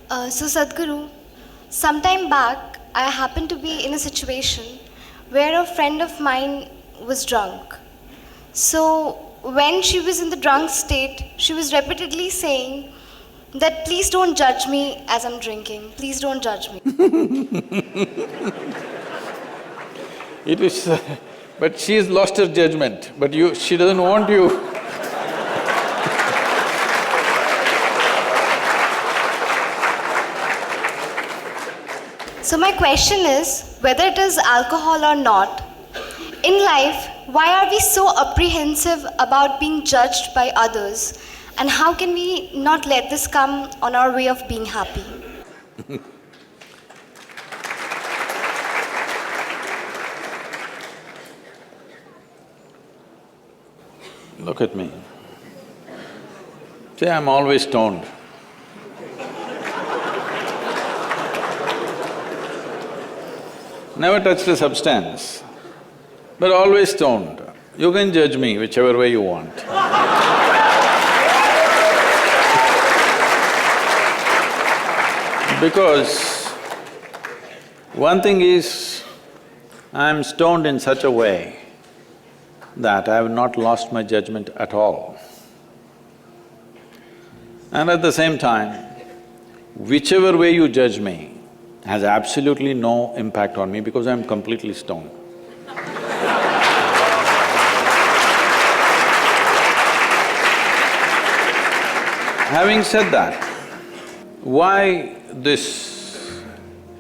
So Sadhguru, sometime back I happened to be in a situation where a friend of mine was drunk. So when she was in the drunk state, she was repeatedly saying that please don't judge me as I'm drinking, please don't judge me. It is… but she has lost her judgment, but she doesn't want you. So my question is, whether it is alcohol or not, in life, why are we so apprehensive about being judged by others? And how can we not let this come on our way of being happy? Look at me. See, I'm always stoned. Never touched a substance, but always stoned. You can judge me whichever way you want. Because one thing is, I'm stoned in such a way that I have not lost my judgment at all. And at the same time, whichever way you judge me has absolutely no impact on me because I'm completely stoned. Having said that, why this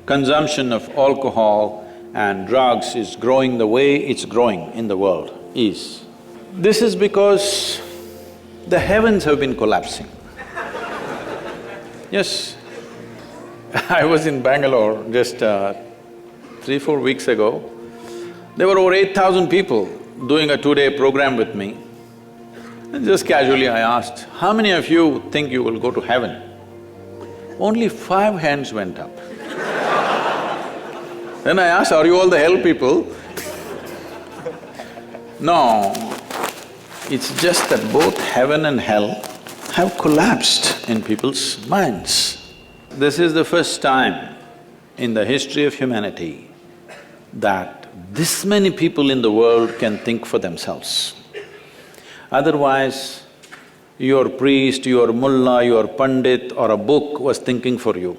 consumption of alcohol and drugs is growing the way it's growing in the world is, this is because the heavens have been collapsing. Yes, I was in Bangalore just 3-4 weeks ago. There were over 8,000 people doing a 2-day program with me. And just casually I asked, how many of you think you will go to heaven? Only 5 hands went up. Then I asked, are you all the hell people? No, it's just that both heaven and hell have collapsed in people's minds. This is the first time in the history of humanity that this many people in the world can think for themselves. Otherwise, your priest, your mullah, your pandit or a book was thinking for you.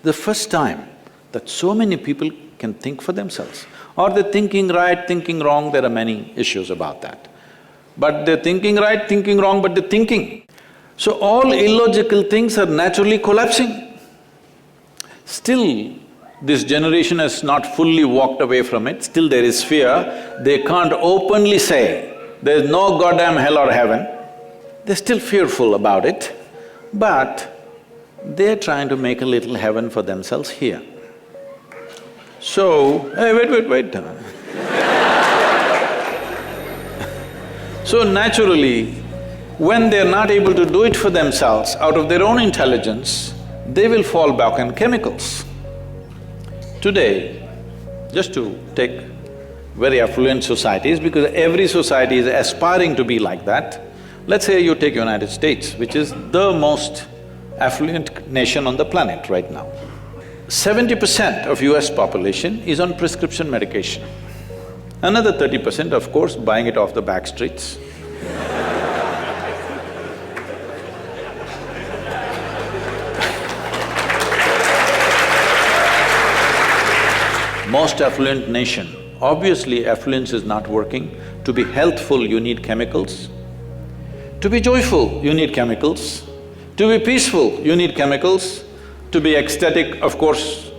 The first time that so many people can think for themselves. Are they thinking right, thinking wrong? There are many issues about that. But they're thinking right, thinking wrong, but they're thinking. So all illogical things are naturally collapsing. Still, this generation has not fully walked away from it, still there is fear. They can't openly say, there's no goddamn hell or heaven. They're still fearful about it, but they're trying to make a little heaven for themselves here. So, hey, wait. So naturally, when they're not able to do it for themselves out of their own intelligence, they will fall back on chemicals. Today, just to take very affluent societies, because every society is aspiring to be like that, let's say you take United States, which is the most affluent nation on the planet right now. 70% of US population is on prescription medication. Another 30%, of course, buying it off the back streets. Most affluent nation, obviously affluence is not working. To be healthful, you need chemicals. To be joyful, you need chemicals. To be peaceful, you need chemicals. To be ecstatic, of course,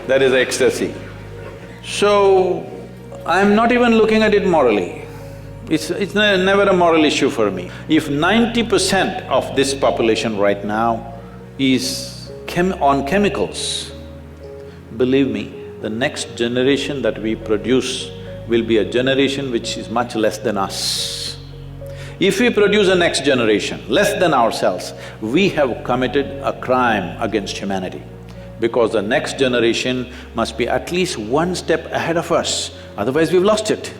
that is ecstasy. So, I'm not even looking at it morally. It's never a moral issue for me. If 90% of this population right now is on chemicals, believe me, the next generation that we produce will be a generation which is much less than us. If we produce a next generation less than ourselves, we have committed a crime against humanity, because the next generation must be at least one step ahead of us, otherwise we've lost it.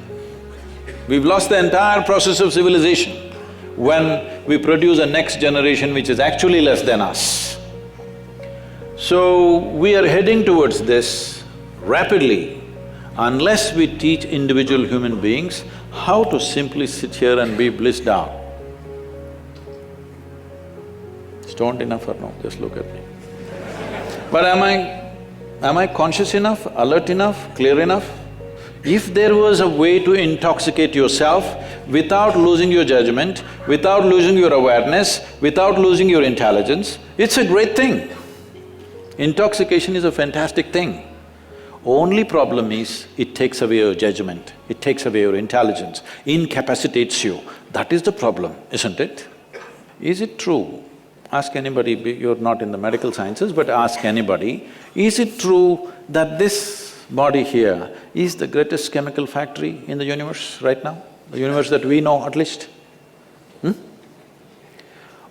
We've lost the entire process of civilization. when we produce a next generation which is actually less than us. So, we are heading towards this rapidly unless we teach individual human beings how to simply sit here and be blissed out. Stoned enough or no? Just look at me. But am I conscious enough, alert enough, clear enough? If there was a way to intoxicate yourself without losing your judgment, without losing your awareness, without losing your intelligence, it's a great thing. Intoxication is a fantastic thing. Only problem is, it takes away your judgment, it takes away your intelligence, incapacitates you. That is the problem, isn't it? Is it true? Ask anybody, you're not in the medical sciences, but ask anybody, is it true that this body here is the greatest chemical factory in the universe right now? The universe that we know at least?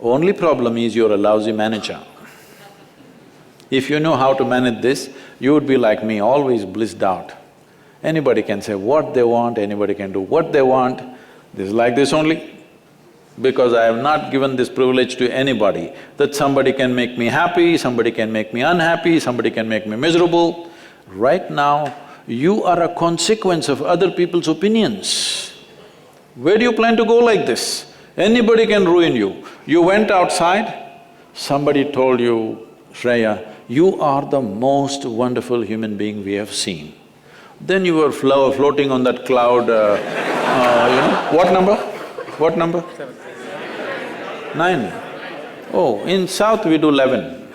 Only problem is you're a lousy manager. If you know how to manage this, you would be like me, always blissed out. Anybody can say what they want, anybody can do what they want. This is like this only. Because I have not given this privilege to anybody, that somebody can make me happy, somebody can make me unhappy, somebody can make me miserable. Right now, you are a consequence of other people's opinions. Where do you plan to go like this? Anybody can ruin you. You went outside, somebody told you, Shreya, you are the most wonderful human being we have seen. Then you were floating on that cloud, what number? What number? 9. Oh, in South we do 11.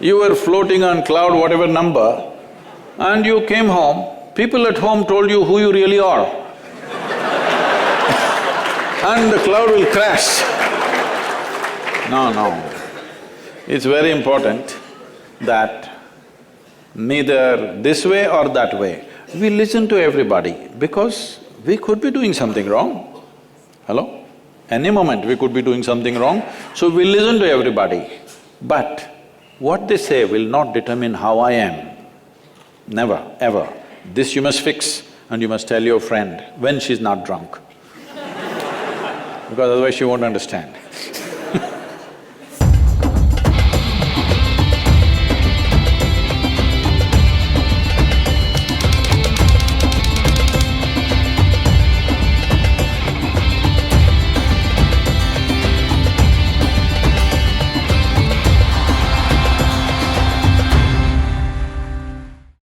You were floating on cloud whatever number and you came home, people at home told you who you really are. And the cloud will crash. No. It's very important that neither this way or that way, we listen to everybody because we could be doing something wrong. Hello? Any moment we could be doing something wrong, so we listen to everybody. But what they say will not determine how I am. Never, ever. This you must fix and you must tell your friend when she's not drunk. Because otherwise she won't understand.